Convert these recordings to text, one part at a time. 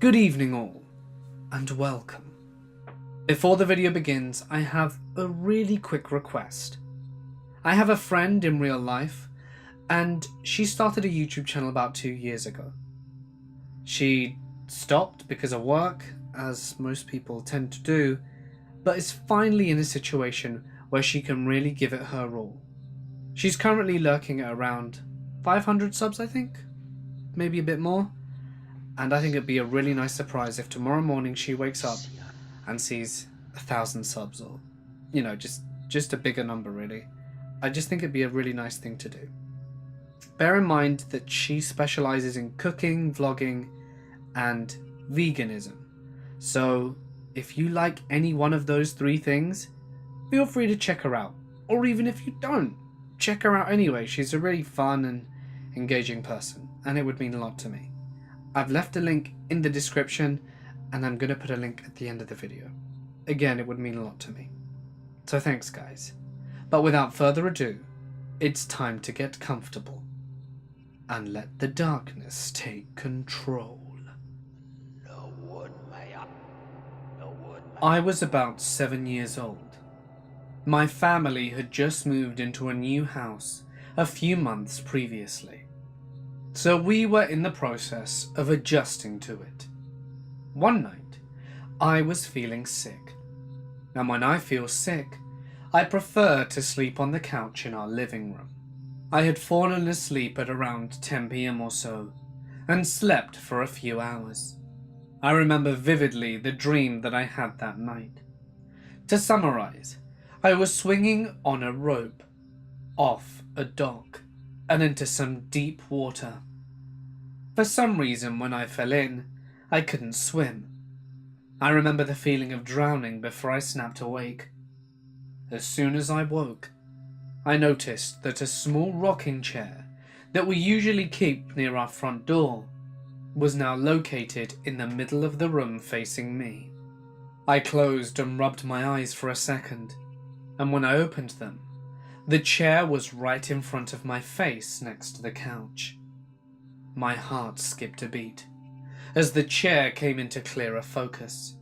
Good evening all, and welcome. Before the video begins, I have a really quick request. I have a friend in real life, and she started a YouTube channel about 2 years ago. She stopped because of work, as most people tend to do, but is finally in a situation where she can really give it her all. She's currently lurking at around 500 subs, I think? Maybe a bit more? And I think it'd be a really nice surprise if tomorrow morning she wakes up and sees 1,000 subs, or, you know, just a bigger number really. I just think it'd be a really nice thing to do. Bear in mind that she specializes in cooking, vlogging, and veganism. So if you like any one of those three things, feel free to check her out. Or even if you don't, check her out anyway. She's a really fun and engaging person, and it would mean a lot to me. I've left a link in the description, and I'm going to put a link at the end of the video. Again, it would mean a lot to me. So thanks guys. But without further ado, it's time to get comfortable and let the darkness take control. I was about 7 years old. My family had just moved into a new house a few months previously. So we were in the process of adjusting to it. One night, I was feeling sick. And when I feel sick, I prefer to sleep on the couch in our living room. I had fallen asleep at around 10 PM or so, and slept for a few hours. I remember vividly the dream that I had that night. To summarize, I was swinging on a rope, off a dock, and into some deep water. For some reason, when I fell in, I couldn't swim. I remember the feeling of drowning before I snapped awake. As soon as I woke, I noticed that a small rocking chair that we usually keep near our front door was now located in the middle of the room facing me. I closed and rubbed my eyes for a second, and when I opened them, the chair was right in front of my face next to the couch. My heart skipped a beat as the chair came into clearer focus.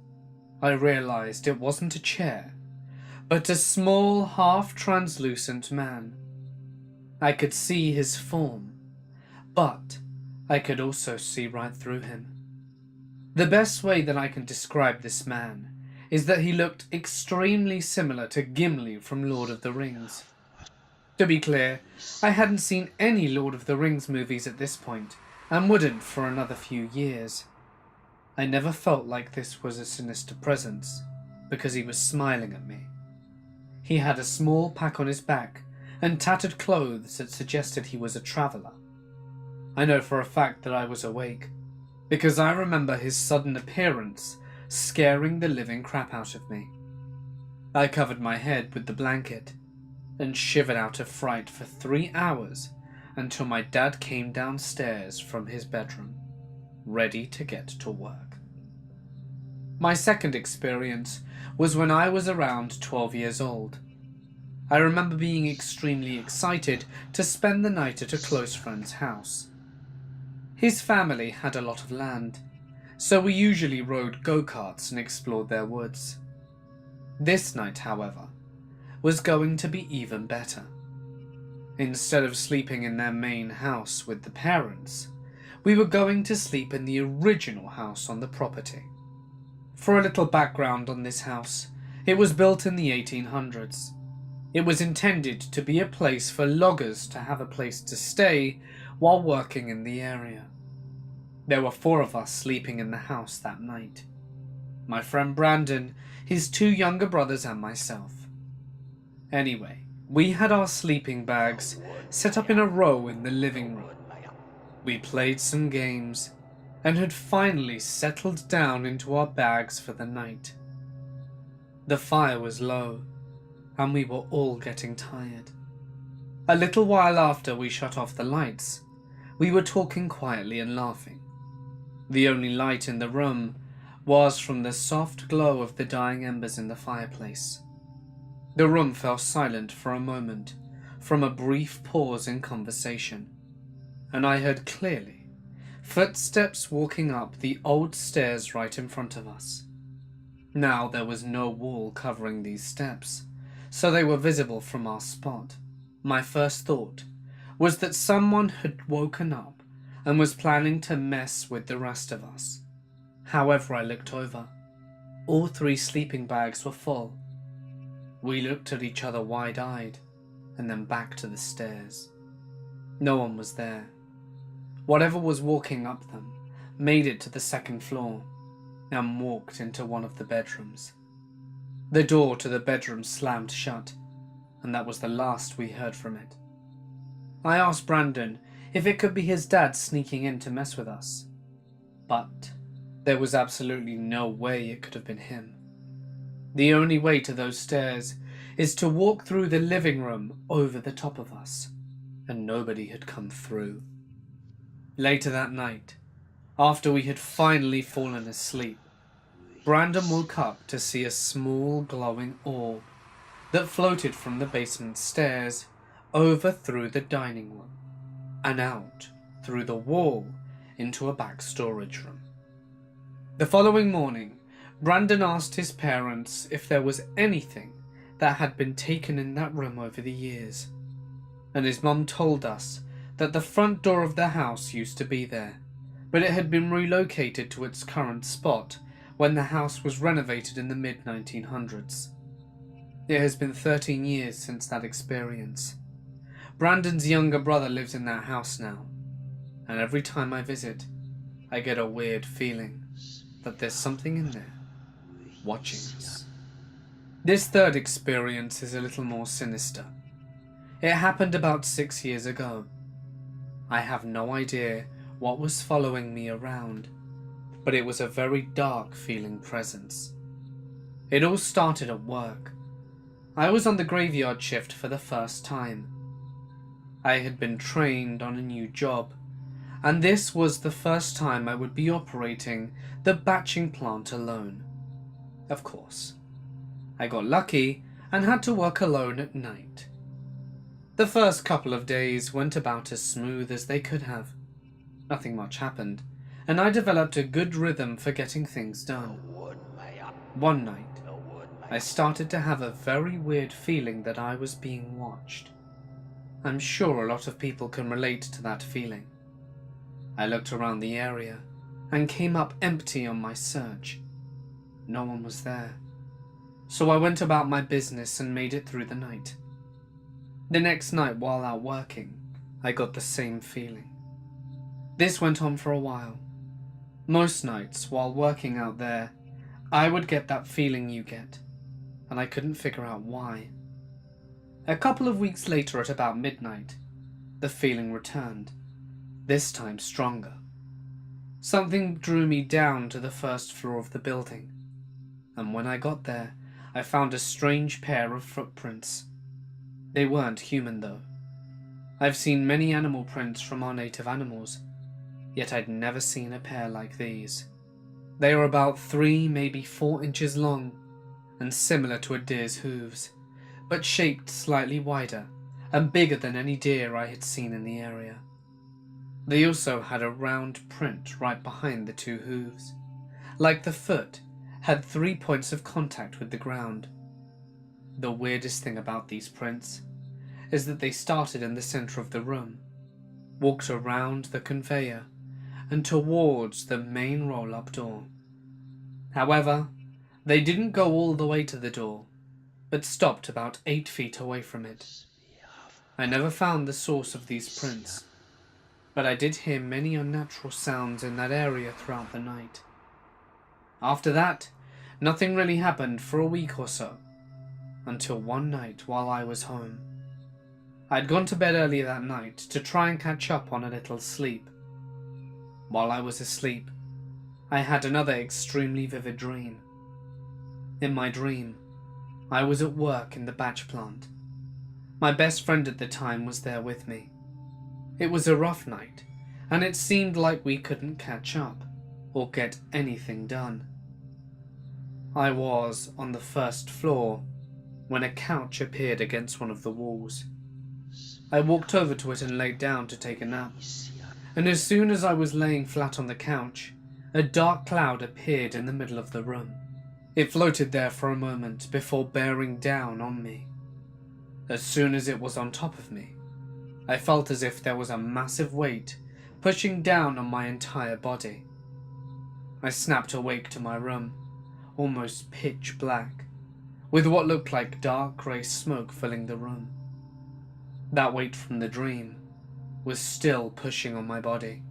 I realized it wasn't a chair, but a small, half-translucent man. I could see his form, but I could also see right through him. The best way that I can describe this man is that he looked extremely similar to Gimli from Lord of the Rings. To be clear, I hadn't seen any Lord of the Rings movies at this point, and wouldn't for another few years. I never felt like this was a sinister presence, because he was smiling at me. He had a small pack on his back, and tattered clothes that suggested he was a traveller. I know for a fact that I was awake, because I remember his sudden appearance scaring the living crap out of me. I covered my head with the blanket, and shivered out of fright for 3 hours until my dad came downstairs from his bedroom, ready to get to work. My second experience was when I was around 12 years old. I remember being extremely excited to spend the night at a close friend's house. His family had a lot of land, so we usually rode go-karts and explored their woods. This night, however, was going to be even better. Instead of sleeping in their main house with the parents, we were going to sleep in the original house on the property. For a little background on this house, it was built in the 1800s. It was intended to be a place for loggers to have a place to stay while working in the area. There were 4 of us sleeping in the house that night. My friend Brandon, his 2 younger brothers, and myself. Anyway, we had our sleeping bags set up in a row in the living room. We played some games and had finally settled down into our bags for the night. The fire was low, and we were all getting tired. A little while after we shut off the lights, we were talking quietly and laughing. The only light in the room was from the soft glow of the dying embers in the fireplace. The room fell silent for a moment, from a brief pause in conversation, and I heard clearly Footsteps walking up the old stairs right in front of us. Now there was no wall covering these steps, so they were visible from our spot. My first thought was that someone had woken up and was planning to mess with the rest of us. However, I looked over. All 3 sleeping bags were full. We looked at each other wide-eyed and then back to the stairs. No one was there. Whatever was walking up them made it to the 2nd floor and walked into one of the bedrooms. The door to the bedroom slammed shut, and that was the last we heard from it. I asked Brandon if it could be his dad sneaking in to mess with us, but there was absolutely no way it could have been him. The only way to those stairs is to walk through the living room over the top of us, and nobody had come through. Later that night, after we had finally fallen asleep, Brandon woke up to see a small glowing orb that floated from the basement stairs over through the dining room and out through the wall into a back storage room. The following morning, Brandon asked his parents if there was anything that had been taken in that room over the years, and his mum told us that the front door of the house used to be there, but it had been relocated to its current spot when the house was renovated in the mid-1900s. It has been 13 years since that experience. Brandon's younger brother lives in that house now, and every time I visit, I get a weird feeling that there's something in there, watching us. This 3rd experience is a little more sinister. It happened about 6 years ago. I have no idea what was following me around, but it was a very dark feeling presence. It all started at work. I was on the graveyard shift for the first time. I had been trained on a new job, and this was the first time I would be operating the batching plant alone. Of course, I got lucky and had to work alone at night. The first couple of days went about as smooth as they could have. Nothing much happened, and I developed a good rhythm for getting things done. One night, I started to have a very weird feeling that I was being watched. I'm sure a lot of people can relate to that feeling. I looked around the area and came up empty on my search. No one was there, so I went about my business and made it through the night. The next night, while out working, I got the same feeling. This went on for a while. Most nights, while working out there, I would get that feeling you get, and I couldn't figure out why. A couple of weeks later, at about midnight, the feeling returned, this time stronger. Something drew me down to the 1st floor of the building, and when I got there, I found a strange pair of footprints. They weren't human though. I've seen many animal prints from our native animals, yet I'd never seen a pair like these. They were about 3, maybe 4 inches long, and similar to a deer's hooves, but shaped slightly wider and bigger than any deer I had seen in the area. They also had a round print right behind the 2 hooves, like the foot had 3 points of contact with the ground. The weirdest thing about these prints is that they started in the center of the room, walked around the conveyor, and towards the main roll-up door. However, they didn't go all the way to the door, but stopped about 8 feet away from it. I never found the source of these prints, but I did hear many unnatural sounds in that area throughout the night. After that, nothing really happened for a week or so, until one night while I was home. I'd gone to bed early that night to try and catch up on a little sleep. While I was asleep, I had another extremely vivid dream. In my dream, I was at work in the batch plant. My best friend at the time was there with me. It was a rough night, and it seemed like we couldn't catch up or get anything done. I was on the 1st floor when a couch appeared against one of the walls. I walked over to it and laid down to take a nap, and as soon as I was laying flat on the couch, a dark cloud appeared in the middle of the room. It floated there for a moment before bearing down on me. As soon as it was on top of me, I felt as if there was a massive weight pushing down on my entire body. I snapped awake to my room, almost pitch black, with what looked like dark grey smoke filling the room. That weight from the dream was still pushing on my body.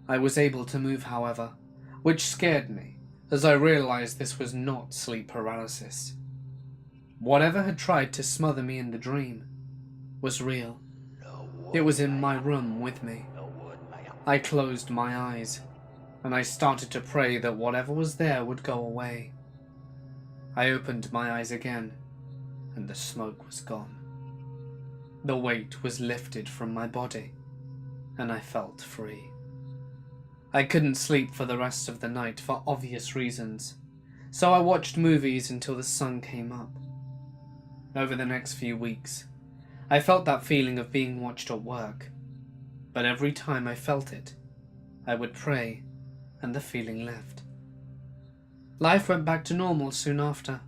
I was able to move, however, which scared me as I realized this was not sleep paralysis. Whatever had tried to smother me in the dream was real. It was in my room with me. I closed my eyes, and I started to pray that whatever was there would go away. I opened my eyes again, and the smoke was gone. The weight was lifted from my body, and I felt free. I couldn't sleep for the rest of the night for obvious reasons, so I watched movies until the sun came up. Over the next few weeks, I felt that feeling of being watched at work, but every time I felt it, I would pray and the feeling left. Life went back to normal soon after.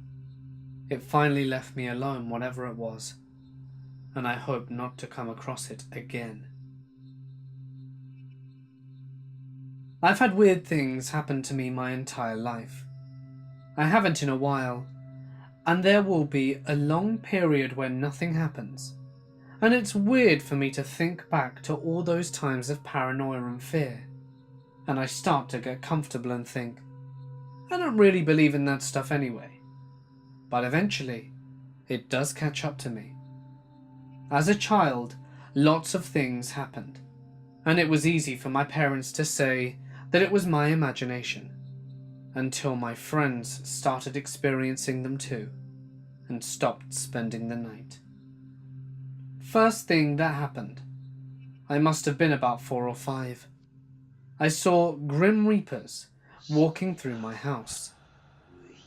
It finally left me alone, whatever it was, and I hope not to come across it again. I've had weird things happen to me my entire life. I haven't in a while, and there will be a long period where nothing happens, and it's weird for me to think back to all those times of paranoia and fear, and I start to get comfortable and think, I don't really believe in that stuff anyway. But eventually, it does catch up to me. As a child, lots of things happened, and it was easy for my parents to say that it was my imagination, until my friends started experiencing them too, and stopped spending the night. First thing that happened, I must have been about 4 or 5. I saw Grim Reapers walking through my house.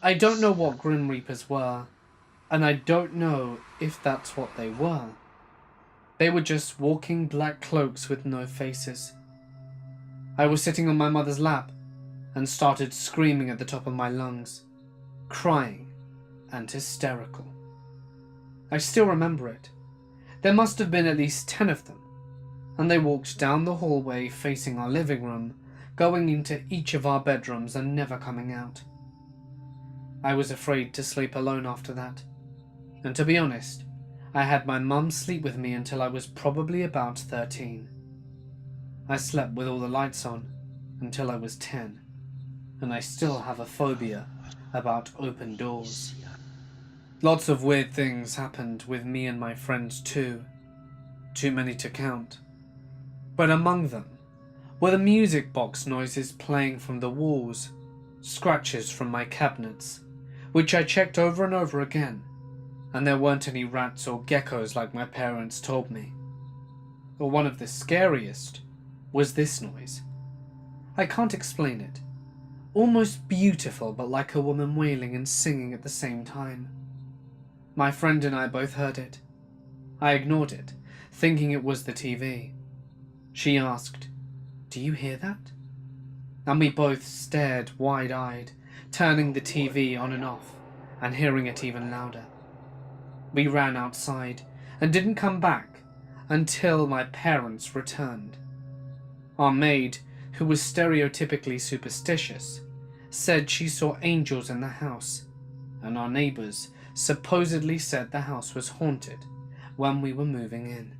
I don't know what Grim Reapers were, and I don't know if that's what they were. They were just walking black cloaks with no faces. I was sitting on my mother's lap and started screaming at the top of my lungs, crying and hysterical. I still remember it. There must have been at least 10 of them, and they walked down the hallway facing our living room, going into each of our bedrooms and never coming out. I was afraid to sleep alone after that, and to be honest, I had my mum sleep with me until I was probably about 13. I slept with all the lights on until I was 10, and I still have a phobia about open doors. Lots of weird things happened with me and my friends too, too many to count. But among them were the music box noises playing from the walls, scratches from my cabinets, which I checked over and over again, and there weren't any rats or geckos like my parents told me. Or one of the scariest was this noise. I can't explain it. Almost beautiful, but like a woman wailing and singing at the same time. My friend and I both heard it. I ignored it, thinking it was the TV. She asked, "Do you hear that?" And we both stared wide-eyed, turning the TV on and off, and hearing it even louder. We ran outside and didn't come back until my parents returned. Our maid, who was stereotypically superstitious, said she saw angels in the house, and our neighbours supposedly said the house was haunted when we were moving in.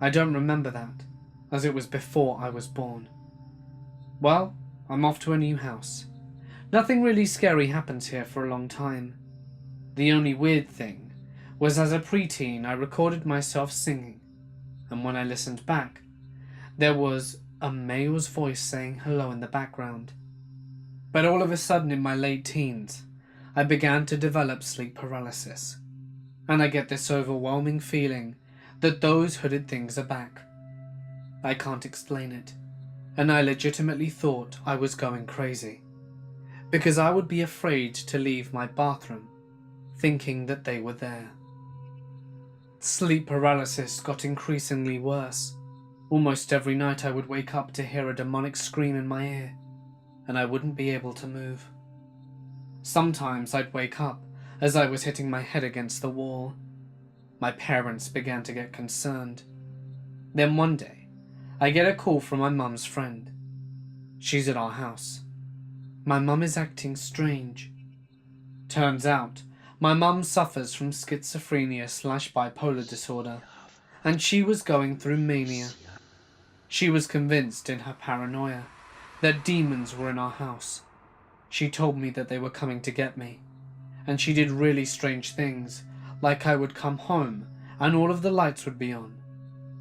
I don't remember that, as it was before I was born. Well, I'm off to a new house. Nothing really scary happens here for a long time. The only weird thing was as a preteen I recorded myself singing, and when I listened back, there was a male's voice saying hello in the background. But all of a sudden in my late teens, I began to develop sleep paralysis, and I get this overwhelming feeling that those hooded things are back. I can't explain it, and I legitimately thought I was going crazy, because I would be afraid to leave my bathroom, thinking that they were there. Sleep paralysis got increasingly worse, Almost every night I would wake up to hear a demonic scream in my ear, and I wouldn't be able to move. Sometimes I'd wake up as I was hitting my head against the wall. My parents began to get concerned. Then one day, I get a call from my mum's friend. She's at our house. My mum is acting strange. Turns out, my mum suffers from schizophrenia/bipolar disorder, and she was going through mania. She was convinced in her paranoia that demons were in our house. She told me that they were coming to get me, and she did really strange things, like I would come home and all of the lights would be on,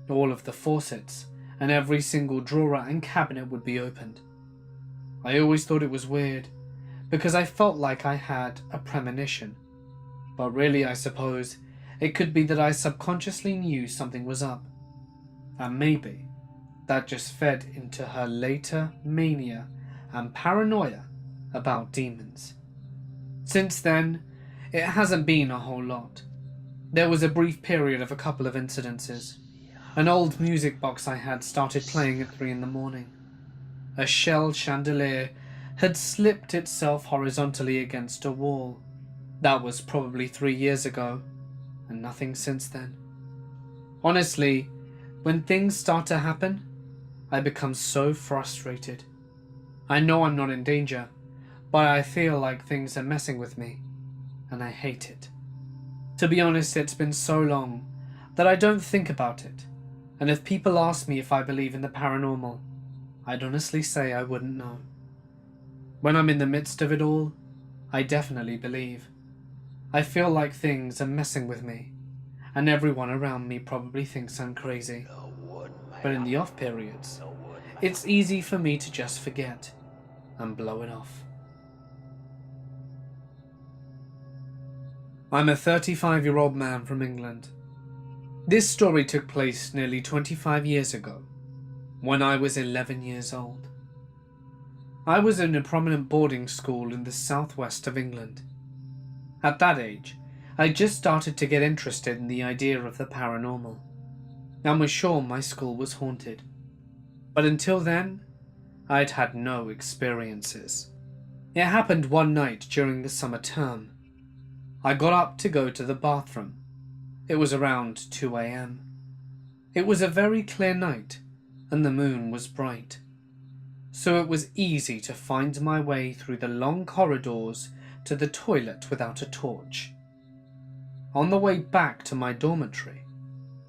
all of the faucets and every single drawer and cabinet would be opened. I always thought it was weird, because I felt like I had a premonition, but really I suppose it could be that I subconsciously knew something was up, and maybe that just fed into her later mania and paranoia about demons. Since then, it hasn't been a whole lot. There was a brief period of a couple of incidences. An old music box I had started playing at 3 in the morning. A shell chandelier had slipped itself horizontally against a wall. That was probably 3 years ago, and nothing since then. Honestly, when things start to happen, I become so frustrated. I know I'm not in danger, but I feel like things are messing with me, and I hate it. To be honest, it's been so long that I don't think about it, and if people ask me if I believe in the paranormal, I'd honestly say I wouldn't know. When I'm in the midst of it all, I definitely believe. I feel like things are messing with me, and everyone around me probably thinks I'm crazy. But in the off periods, it's easy for me to just forget and blow it off. I'm a 35-year-old man from England. This story took place nearly 25 years ago, when I was 11 years old. I was in a prominent boarding school in the southwest of England. At that age, I just started to get interested in the idea of the paranormal, and was sure my school was haunted. But until then, I'd had no experiences. It happened one night during the summer term. I got up to go to the bathroom. It was around 2 a.m. It was a very clear night, and the moon was bright, so it was easy to find my way through the long corridors to the toilet without a torch. On the way back to my dormitory,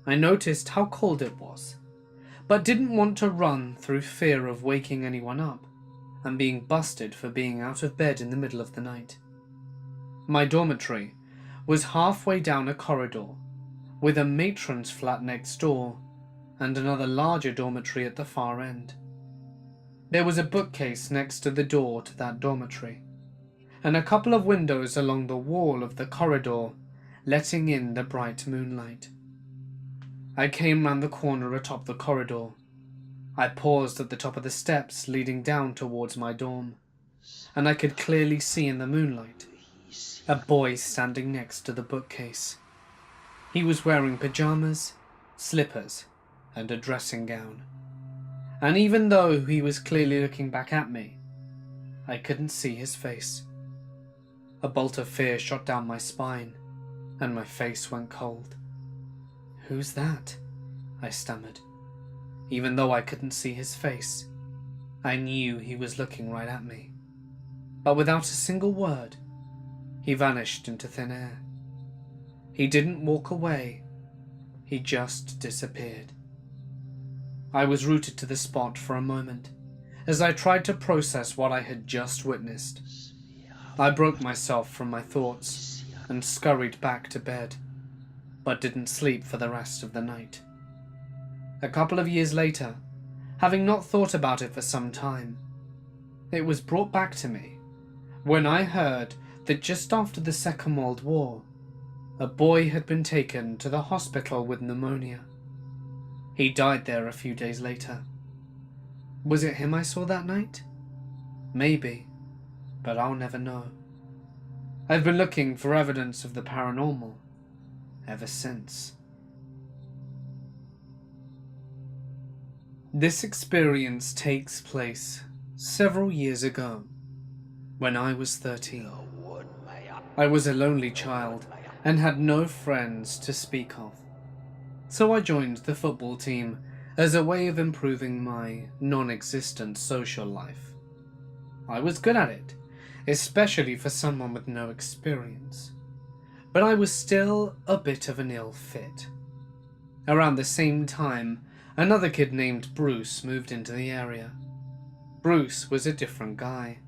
I noticed how cold it was, but didn't want to run through fear of waking anyone up and being busted for being out of bed in the middle of the night. My dormitory was halfway down a corridor, with a matron's flat next door and another larger dormitory at the far end. There was a bookcase next to the door to that dormitory, and a couple of windows along the wall of the corridor letting in the bright moonlight. I came round the corner atop the corridor. I paused at the top of the steps leading down towards my dorm, and I could clearly see in the moonlight a boy standing next to the bookcase. He was wearing pajamas, slippers, and a dressing gown. And even though he was clearly looking back at me, I couldn't see his face. A bolt of fear shot down my spine, and my face went cold. "Who's that?" I stammered. Even though I couldn't see his face, I knew he was looking right at me. But without a single word, he vanished into thin air. He didn't walk away, he just disappeared. I was rooted to the spot for a moment, as I tried to process what I had just witnessed. I broke myself from my thoughts and scurried back to bed, but didn't sleep for the rest of the night. A couple of years later, having not thought about it for some time, it was brought back to me when I heard that just after the Second World War, a boy had been taken to the hospital with pneumonia. He died there a few days later. Was it him I saw that night? Maybe, but I'll never know. I've been looking for evidence of the paranormal ever since. This experience takes place several years ago, when I was 13. I was a lonely child and had no friends to speak of, so I joined the football team as a way of improving my non-existent social life. I was good at it, especially for someone with no experience, but I was still a bit of an ill fit. Around the same time, another kid named Bruce moved into the area. Bruce was a different guy,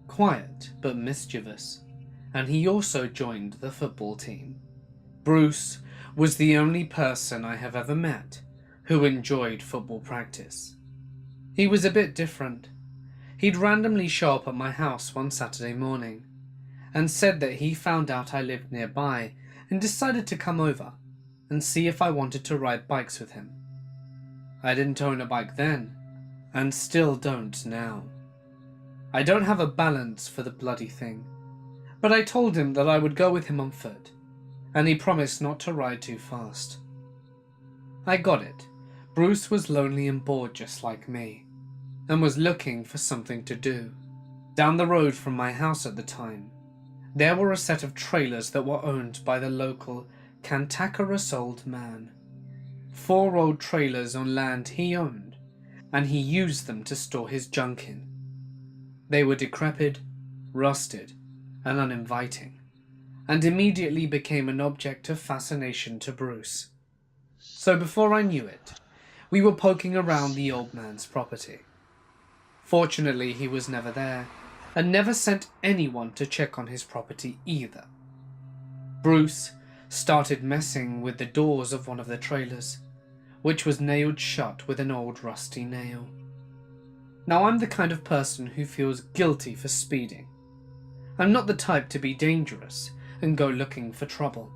quiet but mischievous, and he also joined the football team. Bruce was the only person I have ever met who enjoyed football practice. He was a bit different. He'd randomly show up at my house one Saturday morning and said that he found out I lived nearby and decided to come over and see if I wanted to ride bikes with him. I didn't own a bike then, and still don't now. I don't have a balance for the bloody thing, but I told him that I would go with him on foot, and he promised not to ride too fast. I got it. Bruce was lonely and bored just like me, and was looking for something to do. Down the road from my house at the time, there were a set of trailers that were owned by the local cantankerous old man. 4 old trailers on land he owned, and he used them to store his junk in. They were decrepit, rusted, and uninviting, and immediately became an object of fascination to Bruce. So before I knew it, we were poking around the old man's property. Fortunately, he was never there, and never sent anyone to check on his property either. Bruce started messing with the doors of one of the trailers, which was nailed shut with an old rusty nail. Now, I'm the kind of person who feels guilty for speeding. I'm not the type to be dangerous and go looking for trouble.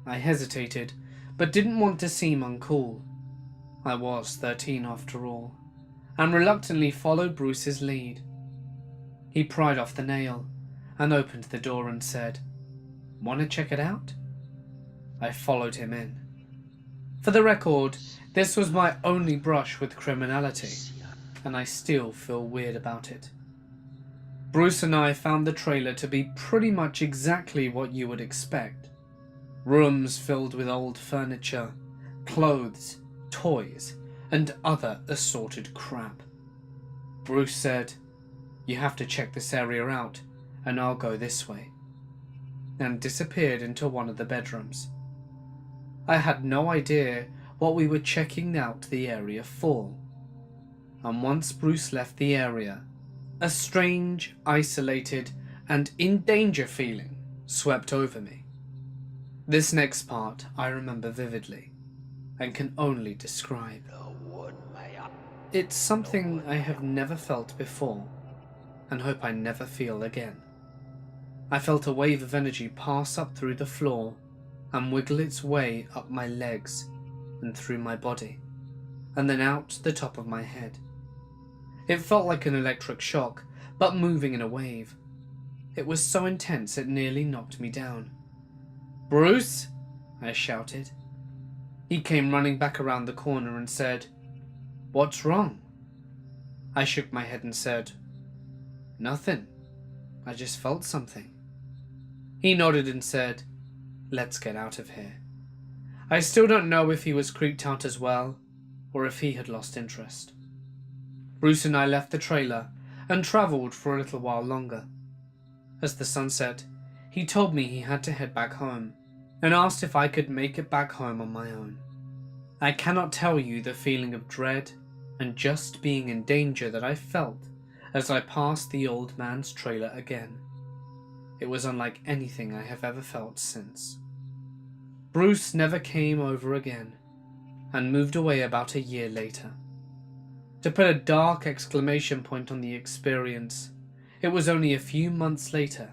I hesitated, but didn't want to seem uncool. I was 13 after all, and reluctantly followed Bruce's lead. He pried off the nail and opened the door and said, "Want to check it out?" I followed him in. For the record, this was my only brush with criminality, and I still feel weird about it. Bruce and I found the trailer to be pretty much exactly what you would expect. Rooms filled with old furniture, clothes, toys, and other assorted crap. Bruce said, "You have to check this area out, and I'll go this way," and disappeared into one of the bedrooms. I had no idea what we were checking out the area for, and once Bruce left the area, a strange, isolated, and in danger feeling swept over me. This next part I remember vividly, and can only describe. It's something I have never felt before, and hope I never feel again. I felt a wave of energy pass up through the floor and wiggle its way up my legs and through my body, and then out the top of my head. It felt like an electric shock, but moving in a wave. It was so intense it nearly knocked me down. "Bruce!" I shouted. He came running back around the corner and said, "What's wrong?" I shook my head and said, "Nothing. I just felt something." He nodded and said, "Let's get out of here." I still don't know if he was creeped out as well, or if he had lost interest. Bruce and I left the trailer and travelled for a little while longer. As the sun set, he told me he had to head back home, and asked if I could make it back home on my own. I cannot tell you the feeling of dread and just being in danger that I felt as I passed the old man's trailer again. It was unlike anything I have ever felt since. Bruce never came over again, and moved away about a year later. To put a dark exclamation point on the experience, it was only a few months later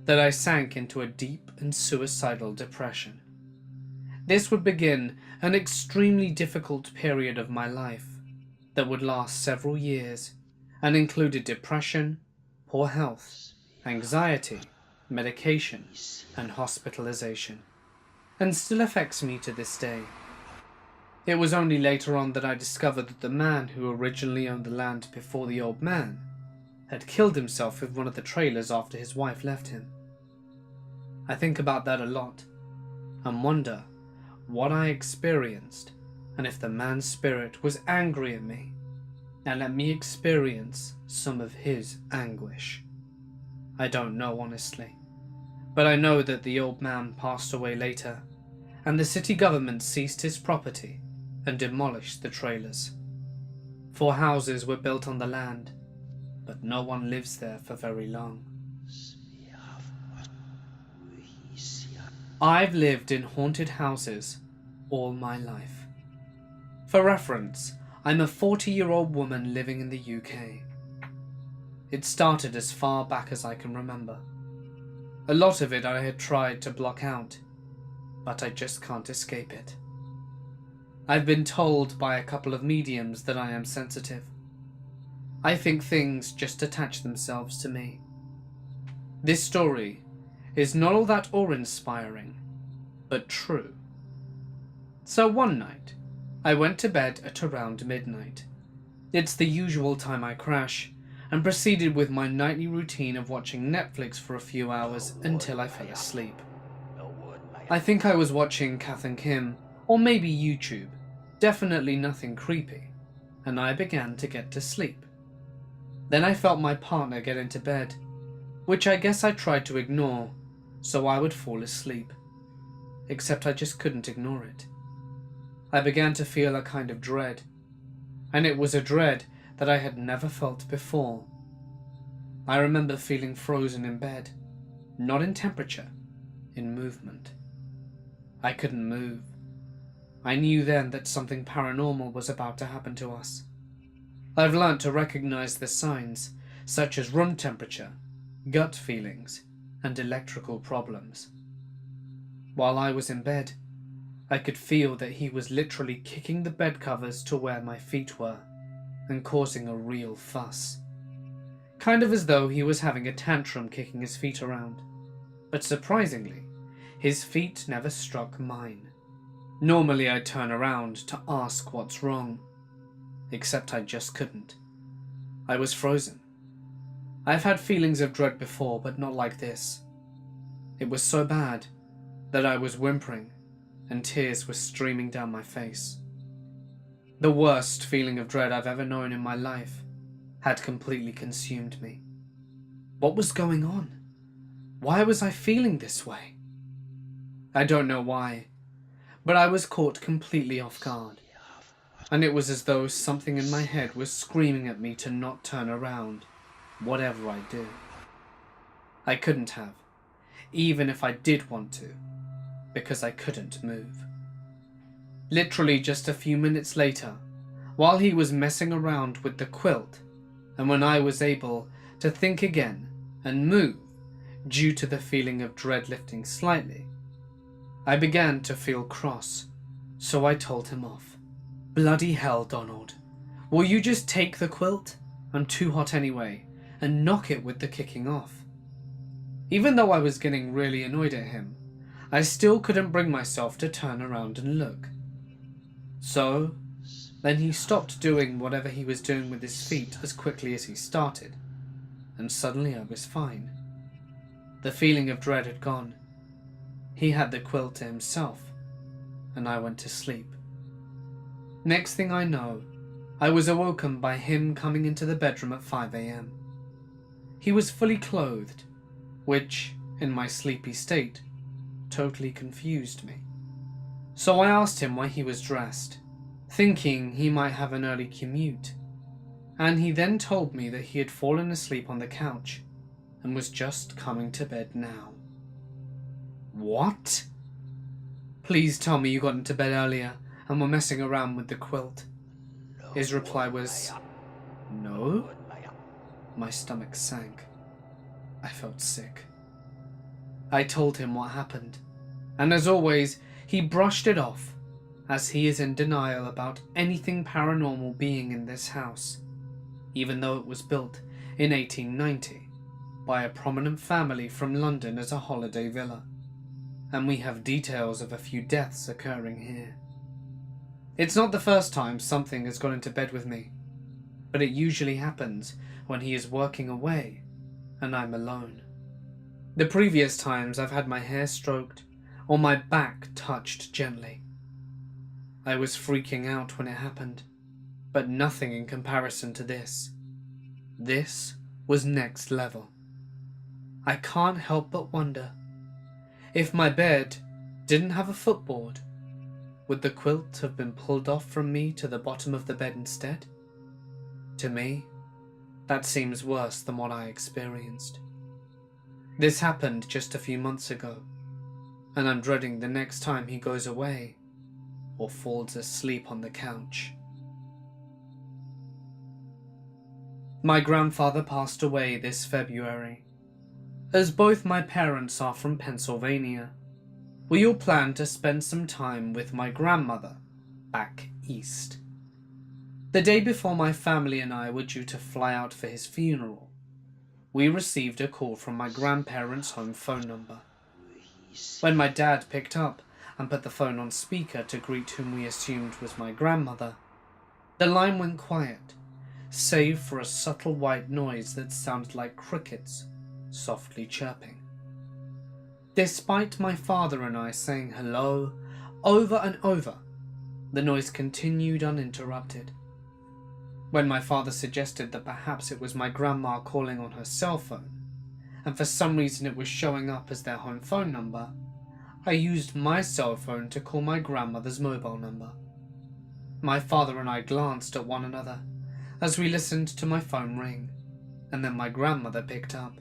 that I sank into a deep and suicidal depression. This would begin an extremely difficult period of my life that would last several years and included depression, poor health, anxiety, medication, and hospitalization, and still affects me to this day. It was only later on that I discovered that the man who originally owned the land before the old man had killed himself with one of the trailers after his wife left him. I think about that a lot and wonder what I experienced and if the man's spirit was angry at me and let me experience some of his anguish. I don't know, honestly, but I know that the old man passed away later and the city government seized his property and demolished the trailers. 4 houses were built on the land, but no one lives there for very long. I've lived in haunted houses all my life. For reference, I'm a 40-year-old woman living in the UK. It started as far back as I can remember. A lot of it I had tried to block out, but I just can't escape it. I've been told by a couple of mediums that I am sensitive. I think things just attach themselves to me. This story is not all that awe-inspiring, but true. So one night, I went to bed at around midnight. It's the usual time I crash, and proceeded with my nightly routine of watching Netflix for a few hours until I fell asleep. I think I was watching Kath and Kim, or maybe YouTube, definitely nothing creepy, and I began to get to sleep. Then I felt my partner get into bed, which I guess I tried to ignore, so I would fall asleep. Except I just couldn't ignore it. I began to feel a kind of dread, and it was a dread that I had never felt before. I remember feeling frozen in bed, not in temperature, in movement. I couldn't move. I knew then that something paranormal was about to happen to us. I've learnt to recognize the signs, such as room temperature, gut feelings, and electrical problems. While I was in bed, I could feel that he was literally kicking the bed covers to where my feet were, and causing a real fuss. Kind of as though he was having a tantrum kicking his feet around. But surprisingly, his feet never struck mine. Normally I'd turn around to ask what's wrong, except I just couldn't. I was frozen. I've had feelings of dread before, but not like this. It was so bad that I was whimpering and tears were streaming down my face. The worst feeling of dread I've ever known in my life had completely consumed me. What was going on? Why was I feeling this way? I don't know why, but I was caught completely off guard, and it was as though something in my head was screaming at me to not turn around, whatever I do. I couldn't have, even if I did want to, because I couldn't move. Literally just a few minutes later, while he was messing around with the quilt, and when I was able to think again and move due to the feeling of dread lifting slightly, I began to feel cross, so I told him off. Bloody hell, Donald. Will you just take the quilt? I'm too hot anyway, and knock it with the kicking off. Even though I was getting really annoyed at him, I still couldn't bring myself to turn around and look. So, then he stopped doing whatever he was doing with his feet as quickly as he started, and suddenly I was fine. The feeling of dread had gone. He had the quilt to himself, and I went to sleep. Next thing I know, I was awoken by him coming into the bedroom at 5 a.m. He was fully clothed, which, in my sleepy state, totally confused me. So I asked him why he was dressed, thinking he might have an early commute, and he then told me that he had fallen asleep on the couch and was just coming to bed now. What? Please tell me you got into bed earlier and were messing around with the quilt. His reply was, no. My stomach sank. I felt sick. I told him what happened, and as always, he brushed it off, as he is in denial about anything paranormal being in this house, even though it was built in 1890 by a prominent family from London as a holiday villa, and we have details of a few deaths occurring here. It's not the first time something has gone into bed with me, but it usually happens when he is working away and I'm alone. The previous times I've had my hair stroked or my back touched gently. I was freaking out when it happened, but nothing in comparison to this. This was next level. I can't help but wonder, if my bed didn't have a footboard, would the quilt have been pulled off from me to the bottom of the bed instead? To me, that seems worse than what I experienced. This happened just a few months ago, and I'm dreading the next time he goes away or falls asleep on the couch. My grandfather passed away this February. As both my parents are from Pennsylvania, we all planned to spend some time with my grandmother back east. The day before my family and I were due to fly out for his funeral, we received a call from my grandparents' home phone number. When my dad picked up and put the phone on speaker to greet whom we assumed was my grandmother, the line went quiet, save for a subtle white noise that sounded like crickets softly chirping. Despite my father and I saying hello over and over, the noise continued uninterrupted. When my father suggested that perhaps it was my grandma calling on her cell phone, and for some reason it was showing up as their home phone number, I used my cell phone to call my grandmother's mobile number. My father and I glanced at one another as we listened to my phone ring, and then my grandmother picked up.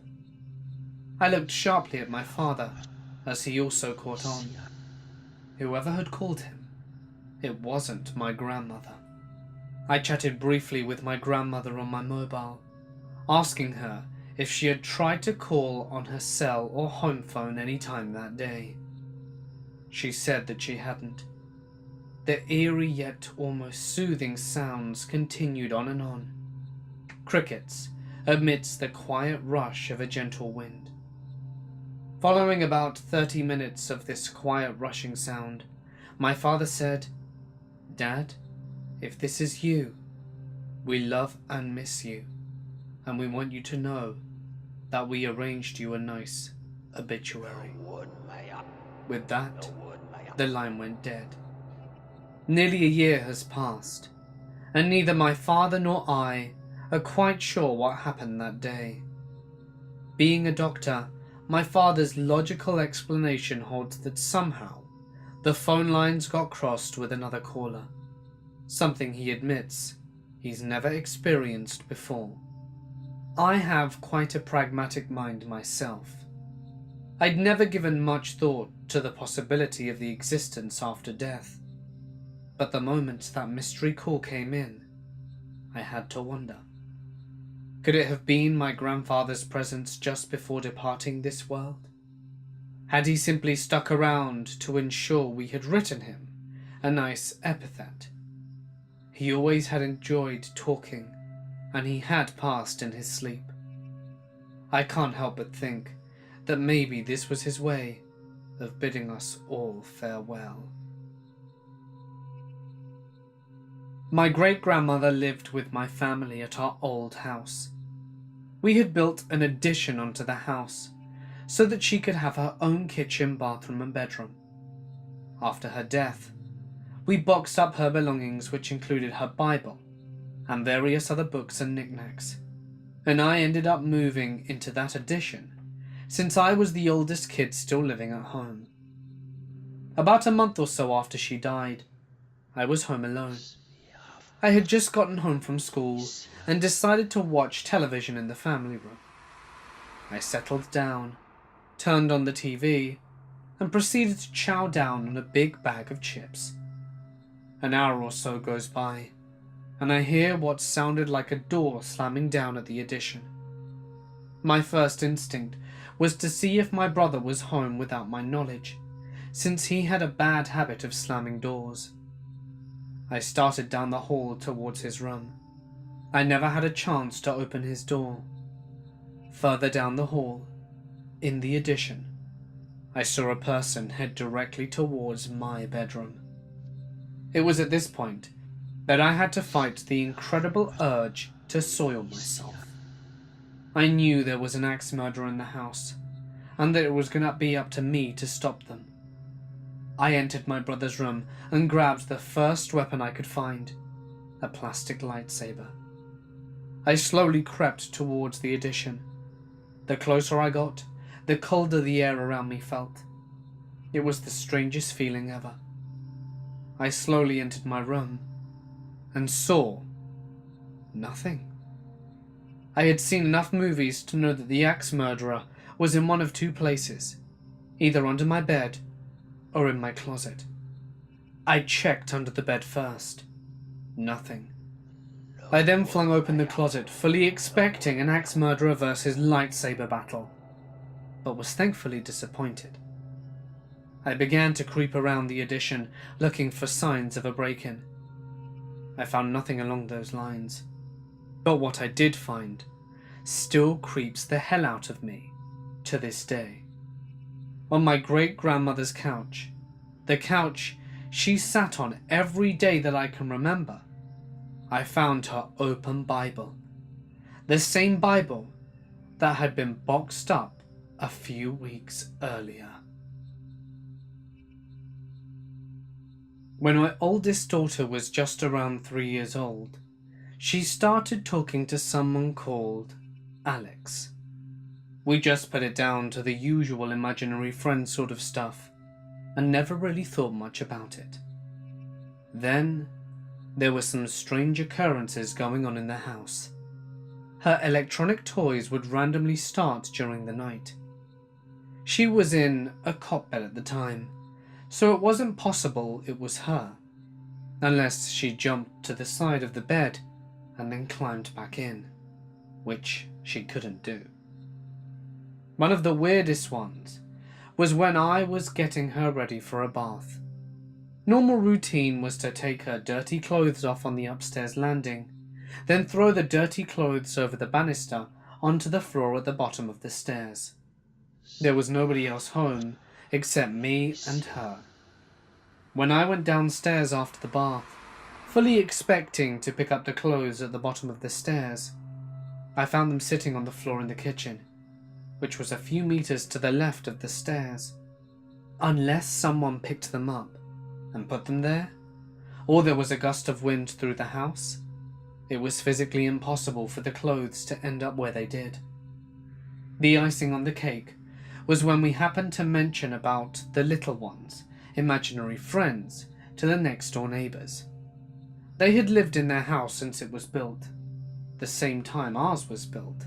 I looked sharply at my father as he also caught on. Whoever had called him, it wasn't my grandmother. I chatted briefly with my grandmother on my mobile, asking her if she had tried to call on her cell or home phone any time that day. She said that she hadn't. The eerie yet almost soothing sounds continued on and on. Crickets amidst the quiet rush of a gentle wind. Following about 30 minutes of this quiet rushing sound, my father said, "Dad, if this is you, we love and miss you, and we want you to know that we arranged you a nice obituary." With that, the line went dead. Nearly a year has passed, and neither my father nor I are quite sure what happened that day. Being a doctor, my father's logical explanation holds that somehow the phone lines got crossed with another caller, something he admits he's never experienced before. I have quite a pragmatic mind myself. I'd never given much thought to the possibility of the existence after death, but the moment that mystery call came in, I had to wonder. Could it have been my grandfather's presence just before departing this world? Had he simply stuck around to ensure we had written him a nice epithet? He always had enjoyed talking, and he had passed in his sleep. I can't help but think that maybe this was his way of bidding us all farewell. My great-grandmother lived with my family at our old house. We had built an addition onto the house so that she could have her own kitchen, bathroom and bedroom. After her death, we boxed up her belongings, which included her Bible and various other books and knickknacks, and I ended up moving into that addition since I was the oldest kid still living at home. About a month or so after she died, I was home alone. I had just gotten home from school and decided to watch television in the family room. I settled down, turned on the TV, and proceeded to chow down on a big bag of chips. An hour or so goes by, and I hear what sounded like a door slamming down at the addition. My first instinct was to see if my brother was home without my knowledge, since he had a bad habit of slamming doors. I started down the hall towards his room. I never had a chance to open his door. Further down the hall, in the addition, I saw a person head directly towards my bedroom. It was at this point that I had to fight the incredible urge to soil myself. I knew there was an axe murderer in the house, and that it was going to be up to me to stop them. I entered my brother's room and grabbed the first weapon I could find, a plastic lightsaber. I slowly crept towards the addition. The closer I got, the colder the air around me felt. It was the strangest feeling ever. I slowly entered my room and saw nothing. I had seen enough movies to know that the axe murderer was in one of two places, either under my bed or in my closet. I checked under the bed first. Nothing. I then flung open the closet, fully expecting an axe murderer versus lightsaber battle, but was thankfully disappointed. I began to creep around the addition, looking for signs of a break-in. I found nothing along those lines, but what I did find still creeps the hell out of me to this day. On my great-grandmother's couch, the couch she sat on every day that I can remember, I found her open Bible. The same Bible that had been boxed up a few weeks earlier. When my oldest daughter was just around 3 years old, she started talking to someone called Alex. We just put it down to the usual imaginary friend sort of stuff, and never really thought much about it. Then, there were some strange occurrences going on in the house. Her electronic toys would randomly start during the night. She was in a cot bed at the time, so it wasn't possible it was her, unless she jumped to the side of the bed and then climbed back in, which she couldn't do. One of the weirdest ones was when I was getting her ready for a bath. Normal routine was to take her dirty clothes off on the upstairs landing, then throw the dirty clothes over the banister onto the floor at the bottom of the stairs. There was nobody else home except me and her. When I went downstairs after the bath, fully expecting to pick up the clothes at the bottom of the stairs, I found them sitting on the floor in the kitchen, which was a few meters to the left of the stairs. Unless someone picked them up and put them there, or there was a gust of wind through the house, it was physically impossible for the clothes to end up where they did. The icing on the cake was when we happened to mention about the little ones, imaginary friends, to the next door neighbours. They had lived in their house since it was built, the same time ours was built,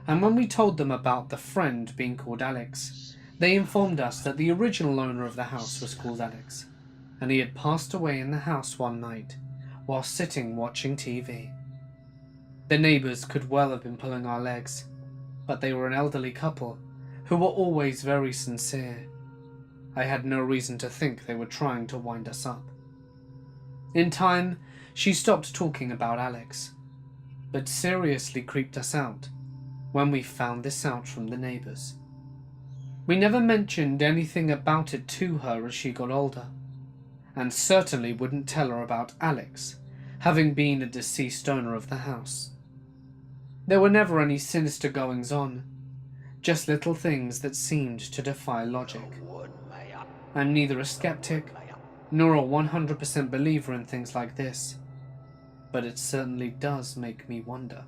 and when we told them about the friend being called Alex, they informed us that the original owner of the house was called Alex, and he had passed away in the house one night while sitting watching TV. The neighbours could well have been pulling our legs, but they were an elderly couple who were always very sincere. I had no reason to think they were trying to wind us up. In time, she stopped talking about Alex, but seriously creeped us out when we found this out from the neighbours. We never mentioned anything about it to her as she got older, and certainly wouldn't tell her about Alex, having been a deceased owner of the house. There were never any sinister goings-on, just little things that seemed to defy logic. I'm neither a skeptic nor a 100% believer in things like this, but it certainly does make me wonder.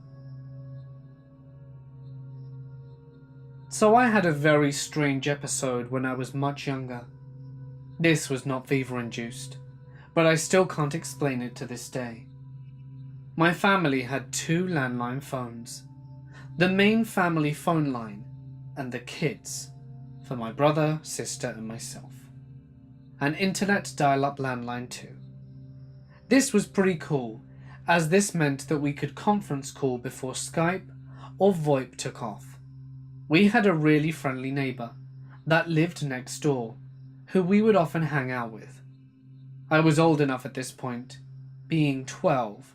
So I had a very strange episode when I was much younger. This was not fever-induced, but I still can't explain it to this day. My family had 2 landline phones. The main family phone line and the kids, for my brother, sister and myself. An internet dial-up landline too. This was pretty cool, as this meant that we could conference call before Skype or VoIP took off. We had a really friendly neighbour that lived next door, who we would often hang out with. I was old enough at this point, being 12,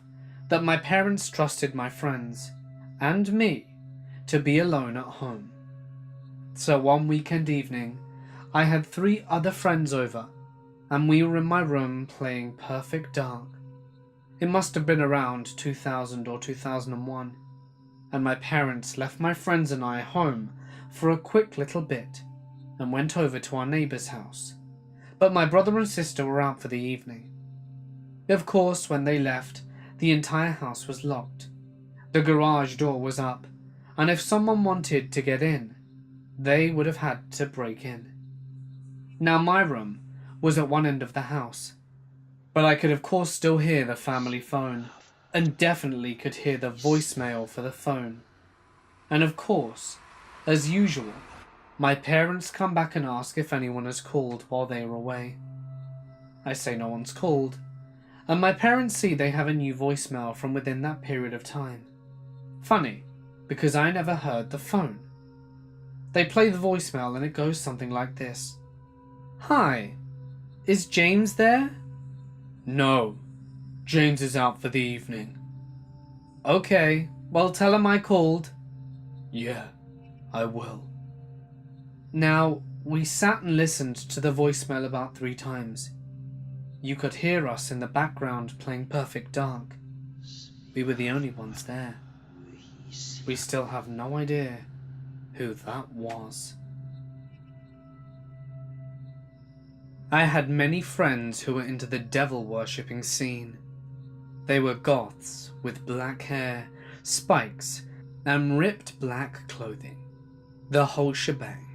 that my parents trusted my friends, and me, to be alone at home. So one weekend evening, I had 3 other friends over, and we were in my room playing Perfect Dark. It must have been around 2000 or 2001, and my parents left my friends and I home for a quick little bit and went over to our neighbour's house, but my brother and sister were out for the evening. Of course, when they left, the entire house was locked. The garage door was up, and if someone wanted to get in, they would have had to break in. Now, my room was at one end of the house, but I could of course still hear the family phone, and definitely could hear the voicemail for the phone. And of course, as usual, my parents come back and ask if anyone has called while they were away. I say no one's called, and my parents see they have a new voicemail from within that period of time. Funny, because I never heard the phone. They play the voicemail and it goes something like this. "Hi, is James there?" "No, James is out for the evening." "Okay, well tell him I called." "Yeah, I will." Now, we sat and listened to the voicemail about 3 times. You could hear us in the background playing Perfect Dark. We were the only ones there. We still have no idea who that was. I had many friends who were into the devil-worshipping scene. They were goths with black hair, spikes, and ripped black clothing. The whole shebang.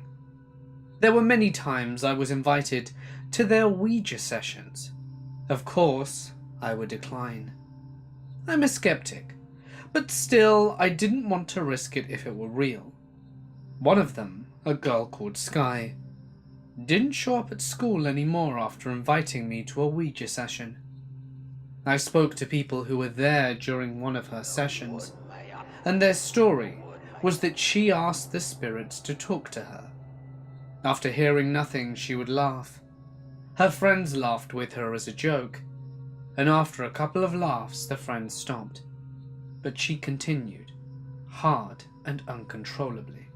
There were many times I was invited to their Ouija sessions. Of course, I would decline. I'm a skeptic, but still I didn't want to risk it if it were real. One of them, a girl called Sky, didn't show up at school anymore after inviting me to a Ouija session. I spoke to people who were there during one of her sessions, and their story was that she asked the spirits to talk to her. After hearing nothing, she would laugh. Her friends laughed with her as a joke, and after a couple of laughs the friends stopped. But she continued, hard and uncontrollably.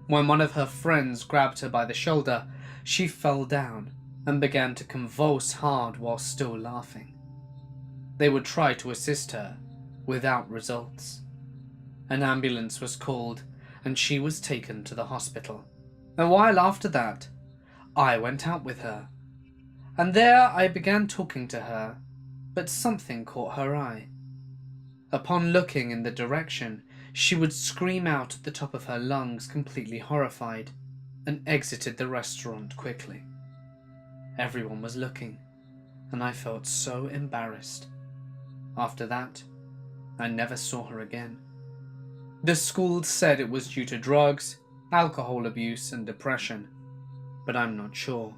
When one of her friends grabbed her by the shoulder, she fell down and began to convulse hard while still laughing. They would try to assist her, without results. An ambulance was called, and she was taken to the hospital. A while after that, I went out with her, and there I began talking to her, but something caught her eye. Upon looking in the direction, she would scream out at the top of her lungs, completely horrified, and exited the restaurant quickly. Everyone was looking, and I felt so embarrassed. After that, I never saw her again. The school said it was due to drugs, alcohol abuse, and depression, but I'm not sure.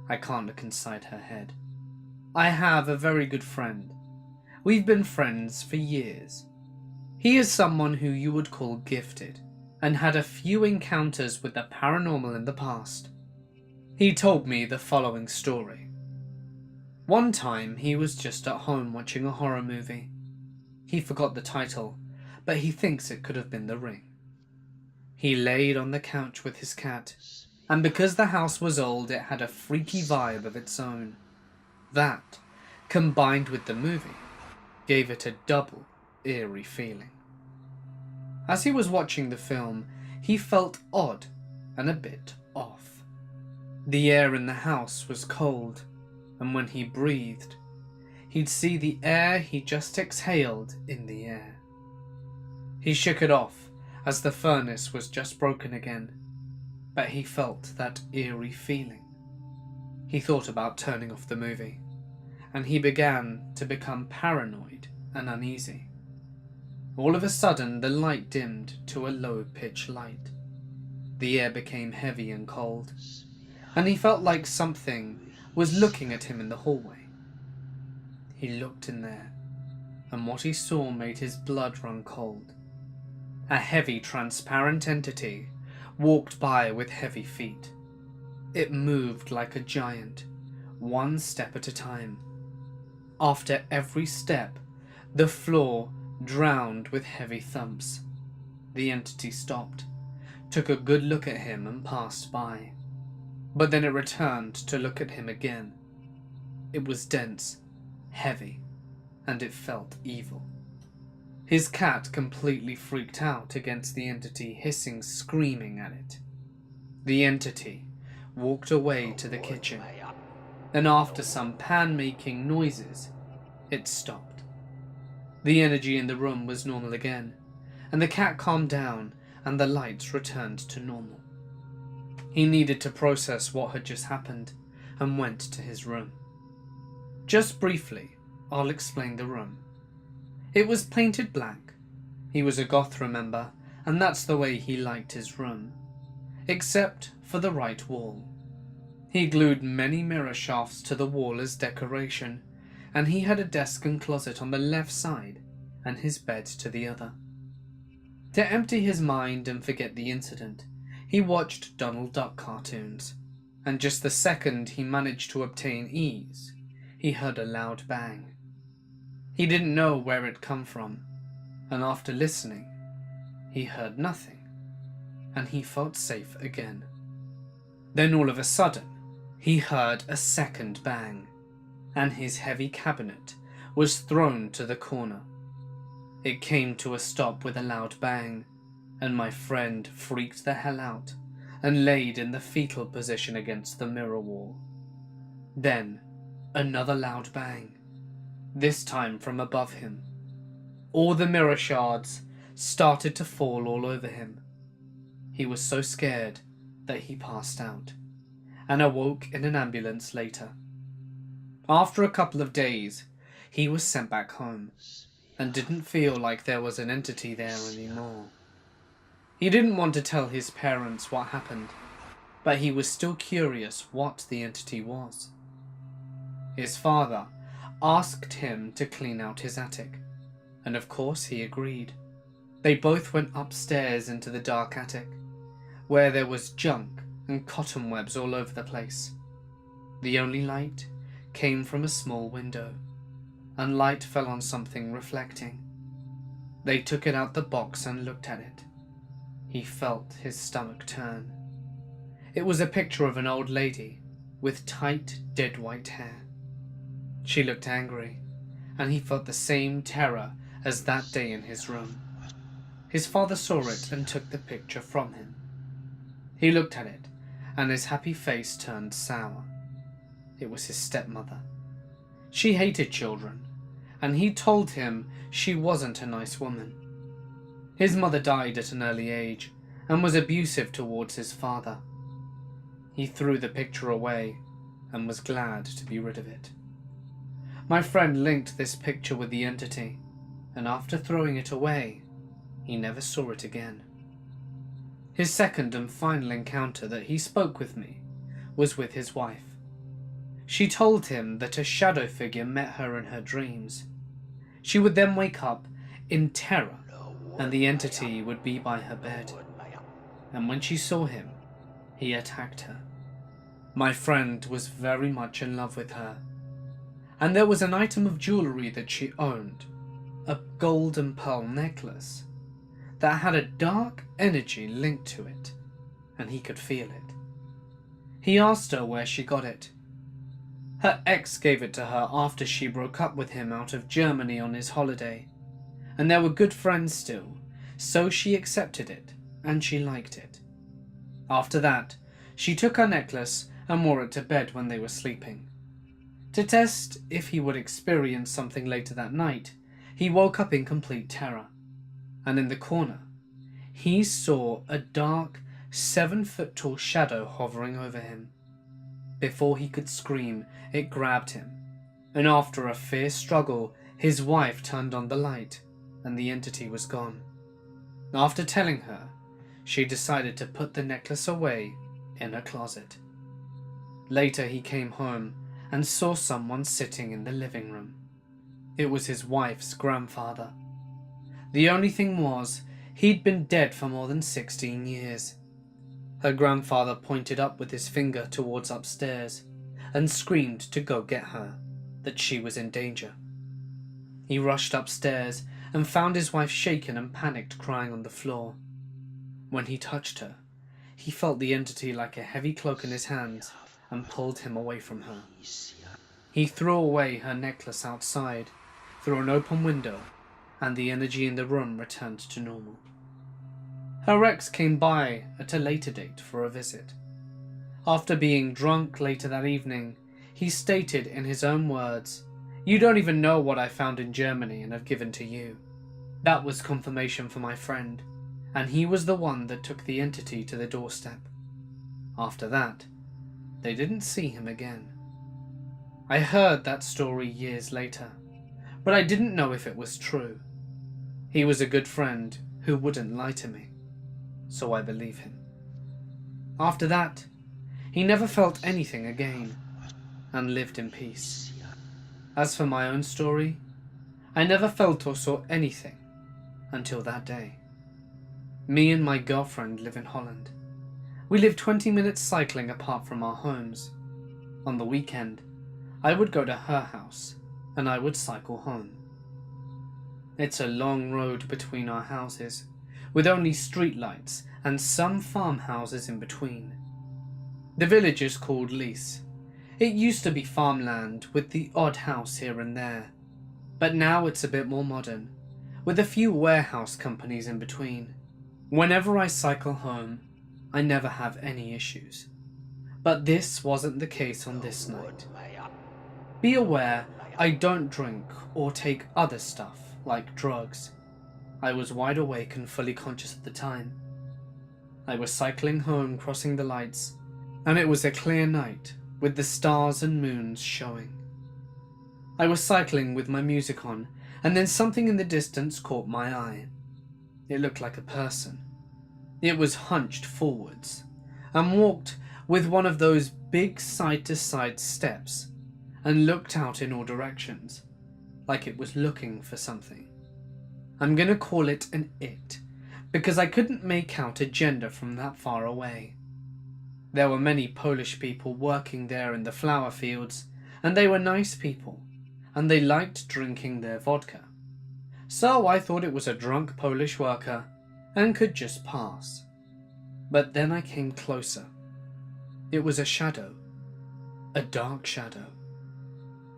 I can't look inside her head. I have a very good friend. We've been friends for years. He is someone who you would call gifted, and had a few encounters with the paranormal in the past. He told me the following story. One time he was just at home watching a horror movie. He forgot the title, but he thinks it could have been The Ring. He laid on the couch with his cat, and because the house was old, it had a freaky vibe of its own. That, combined with the movie, gave it a double eerie feeling. As he was watching the film, he felt odd and a bit off. The air in the house was cold, and when he breathed, he'd see the air he just exhaled in the air. He shook it off as the furnace was just broken again, but he felt that eerie feeling. He thought about turning off the movie, and he began to become paranoid and uneasy. All of a sudden, the light dimmed to a low-pitch light. The air became heavy and cold, and he felt like something was looking at him in the hallway. He looked in there, and what he saw made his blood run cold. A heavy, transparent entity walked by with heavy feet. It moved like a giant, one step at a time. After every step, the floor drowned with heavy thumps. The entity stopped, took a good look at him and passed by. But then it returned to look at him again, It was dense, heavy, and it felt evil. His cat completely freaked out against the entity hissing, screaming at it. The entity walked away to the kitchen, and after some pan-making noises, it stopped. The energy in the room was normal again, and the cat calmed down and the lights returned to normal. He needed to process what had just happened and went to his room. Just briefly, I'll explain the room. It was painted black. He was a goth, remember, and that's the way he liked his room. Except for the right wall. He glued many mirror shafts to the wall as decoration, and he had a desk and closet on the left side and his bed to the other. To empty his mind and forget the incident, he watched Donald Duck cartoons, and just the second he managed to obtain ease, he heard a loud bang. He didn't know where it come from, and after listening, he heard nothing, and he felt safe again. Then all of a sudden, he heard a second bang, and his heavy cabinet was thrown to the corner. It came to a stop with a loud bang, and my friend freaked the hell out and laid in the fetal position against the mirror wall. Then, another loud bang, this time from above him. All the mirror shards started to fall all over him. He was so scared that he passed out, and awoke in an ambulance later. After a couple of days, he was sent back home, and didn't feel like there was an entity there anymore. He didn't want to tell his parents what happened, but he was still curious what the entity was. His father asked him to clean out his attic, and of course he agreed. They both went upstairs into the dark attic, where there was junk and cottonwebs all over the place. The only light came from a small window, and light fell on something reflecting. They took it out the box and looked at it. He felt his stomach turn. It was a picture of an old lady with tight, dead white hair. She looked angry, and he felt the same terror as that day in his room. His father saw it and took the picture from him. He looked at it, and his happy face turned sour. It was his stepmother. She hated children, and he told him she wasn't a nice woman. His mother died at an early age and was abusive towards his father. He threw the picture away and was glad to be rid of it. My friend linked this picture with the entity, and after throwing it away, he never saw it again. His second and final encounter that he spoke with me was with his wife. She told him that a shadow figure met her in her dreams. She would then wake up in terror, and the entity would be by her bed. And when she saw him, he attacked her. My friend was very much in love with her, and there was an item of jewellery that she owned, a gold and pearl necklace, that had a dark energy linked to it, and he could feel it. He asked her where she got it. Her ex gave it to her after she broke up with him out of Germany on his holiday, and they were good friends still, so she accepted it, and she liked it. After that, she took her necklace and wore it to bed when they were sleeping. To test if he would experience something later that night, he woke up in complete terror, and in the corner, he saw a dark, 7-foot-tall shadow hovering over him. Before he could scream, it grabbed him, and after a fierce struggle, his wife turned on the light, and the entity was gone. After telling her, she decided to put the necklace away in a closet. Later he came home and saw someone sitting in the living room. It was his wife's grandfather. The only thing was, he'd been dead for more than 16 years. Her grandfather pointed up with his finger towards upstairs and screamed to go get her, that she was in danger. He rushed upstairs and found his wife shaken and panicked, crying on the floor. When he touched her, he felt the entity like a heavy cloak in his hands and pulled him away from her. He threw away her necklace outside, through an open window, and the energy in the room returned to normal. Her ex came by at a later date for a visit. After being drunk later that evening, he stated in his own words, "You don't even know what I found in Germany and have given to you." That was confirmation for my friend, and he was the one that took the entity to the doorstep. After that, they didn't see him again. I heard that story years later, but I didn't know if it was true. He was a good friend who wouldn't lie to me, so I believe him. After that, he never felt anything again, and lived in peace. As for my own story, I never felt or saw anything until that day. Me and my girlfriend live in Holland. We live 20 minutes cycling apart from our homes. On the weekend, I would go to her house, and I would cycle home. It's a long road between our houses, with only street lights and some farmhouses in between. The village is called Lies. It used to be farmland with the odd house here and there, but now it's a bit more modern, with a few warehouse companies in between. Whenever I cycle home, I never have any issues. But this wasn't the case on this night. Be aware, I don't drink or take other stuff like drugs. I was wide awake and fully conscious at the time. I was cycling home, crossing the lights, and it was a clear night with the stars and moons showing. I was cycling with my music on, and then something in the distance caught my eye. It looked like a person. It was hunched forwards and walked with one of those big side-to-side steps and looked out in all directions, like it was looking for something. I'm gonna call it an it, because I couldn't make out a gender from that far away. There were many Polish people working there in the flower fields, and they were nice people, and they liked drinking their vodka. So I thought it was a drunk Polish worker and could just pass. But then I came closer. It was a shadow, a dark shadow.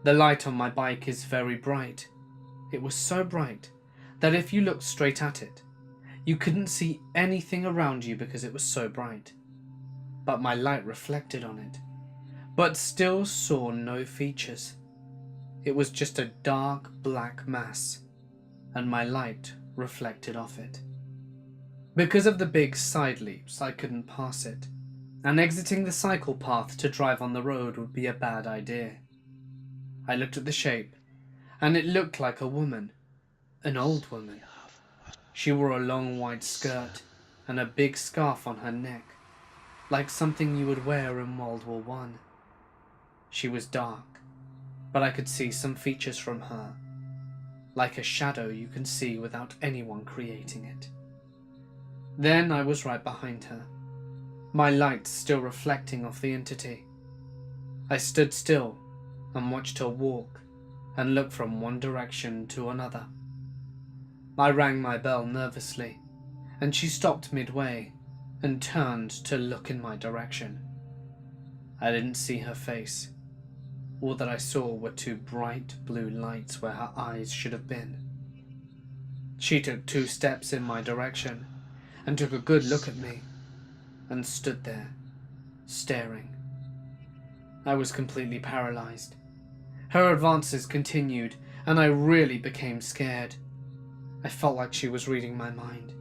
The light on my bike is very bright. It was so bright that if you looked straight at it, you couldn't see anything around you because it was so bright. But my light reflected on it, but still saw no features. It was just a dark black mass, and my light reflected off it. Because of the big side leaps, I couldn't pass it, and exiting the cycle path to drive on the road would be a bad idea. I looked at the shape, and it looked like a woman, an old woman. She wore a long white skirt and a big scarf on her neck, like something you would wear in World War I. She was dark, but I could see some features from her, like a shadow you can see without anyone creating it. Then I was right behind her, my light still reflecting off the entity. I stood still and watched her walk and look from one direction to another. I rang my bell nervously, and she stopped midway and turned to look in my direction. I didn't see her face. All that I saw were two bright blue lights where her eyes should have been. She took 2 steps in my direction and took a good look at me and stood there, staring. I was completely paralyzed. Her advances continued, and I really became scared. I felt like she was reading my mind.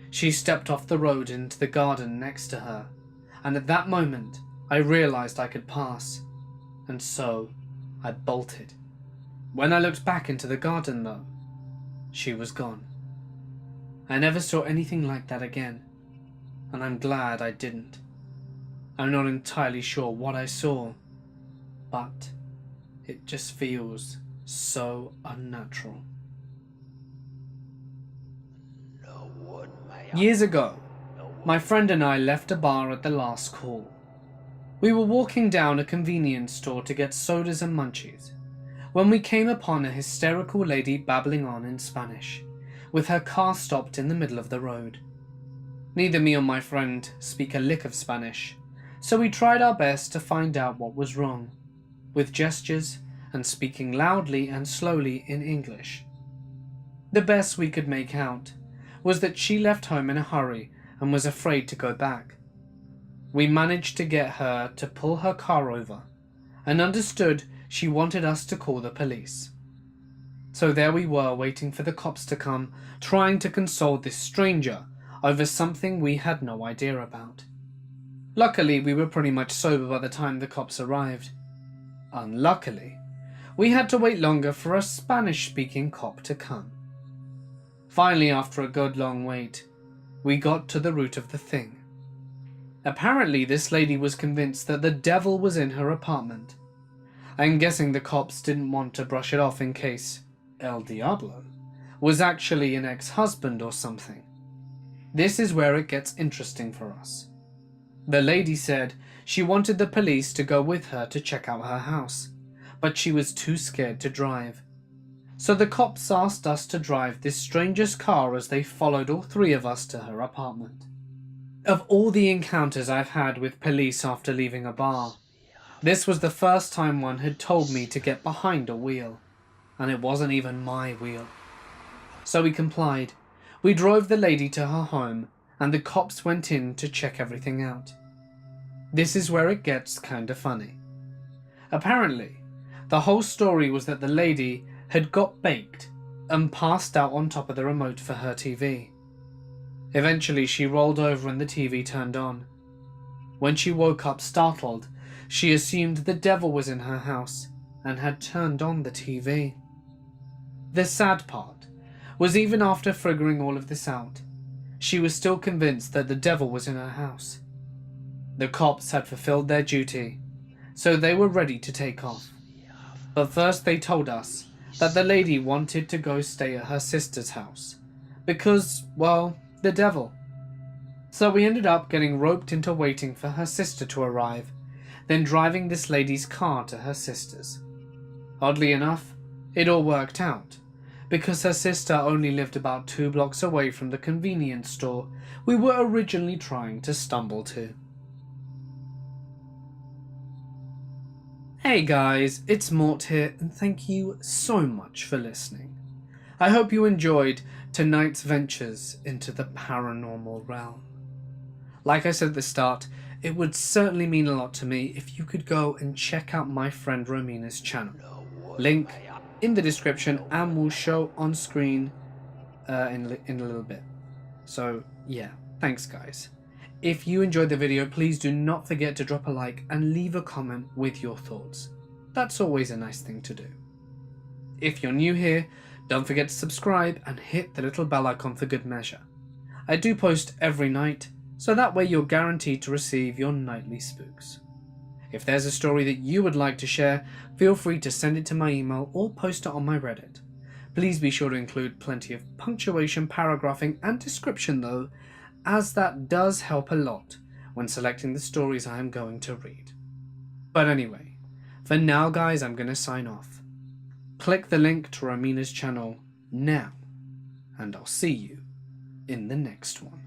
She stepped off the road into the garden next to her, and at that moment I realized I could pass, and so I bolted. When I looked back into the garden though, she was gone. I never saw anything like that again, and I'm glad I didn't. I'm not entirely sure what I saw, but it just feels so unnatural. Years ago, my friend and I left a bar at the last call. We were walking down a convenience store to get sodas and munchies when we came upon a hysterical lady babbling on in Spanish, with her car stopped in the middle of the road. Neither me or my friend speak a lick of Spanish, so we tried our best to find out what was wrong. with gestures and speaking loudly and slowly in English. The best we could make out was that she left home in a hurry and was afraid to go back. We managed to get her to pull her car over and understood she wanted us to call the police. So there we were, waiting for the cops to come, trying to console this stranger over something we had no idea about. Luckily, we were pretty much sober by the time the cops arrived. Unluckily, we had to wait longer for a Spanish-speaking cop to come. Finally, after a good long wait, we got to the root of the thing. Apparently, this lady was convinced that the devil was in her apartment. I'm guessing the cops didn't want to brush it off in case El Diablo was actually an ex-husband or something. This is where it gets interesting for us. The lady said she wanted the police to go with her to check out her house, but she was too scared to drive. So the cops asked us to drive this stranger's car as they followed all three of us to her apartment. Of all the encounters I've had with police after leaving a bar, this was the first time one had told me to get behind a wheel, and it wasn't even my wheel. So we complied. We drove the lady to her home, and the cops went in to check everything out. This is where it gets kinda funny. Apparently, the whole story was that the lady had got baked and passed out on top of the remote for her TV. Eventually, she rolled over and the TV turned on. When she woke up startled, she assumed the devil was in her house and had turned on the TV. The sad part was, even after figuring all of this out, she was still convinced that the devil was in her house. The cops had fulfilled their duty, so they were ready to take off. But first they told us that the lady wanted to go stay at her sister's house because, well, the devil. So we ended up getting roped into waiting for her sister to arrive, then driving this lady's car to her sister's. Oddly enough, it all worked out, because her sister only lived about 2 blocks away from the convenience store we were originally trying to stumble to. Hey guys, it's Mort here, and thank you so much for listening. I hope you enjoyed tonight's ventures into the paranormal realm. Like I said at the start, it would certainly mean a lot to me if you could go and check out my friend Romina's channel. Link in the description, and will show on screen in a little bit. So yeah, thanks guys. If you enjoyed the video, please do not forget to drop a like and leave a comment with your thoughts. That's always a nice thing to do. If you're new here, don't forget to subscribe and hit the little bell icon for good measure. I do post every night, so that way you're guaranteed to receive your nightly spooks. If there's a story that you would like to share, feel free to send it to my email or post it on my Reddit. Please be sure to include plenty of punctuation, paragraphing and description though, as that does help a lot when selecting the stories I am going to read. But anyway, for now guys, I'm going to sign off. Click the link to Romina's channel now, and I'll see you in the next one.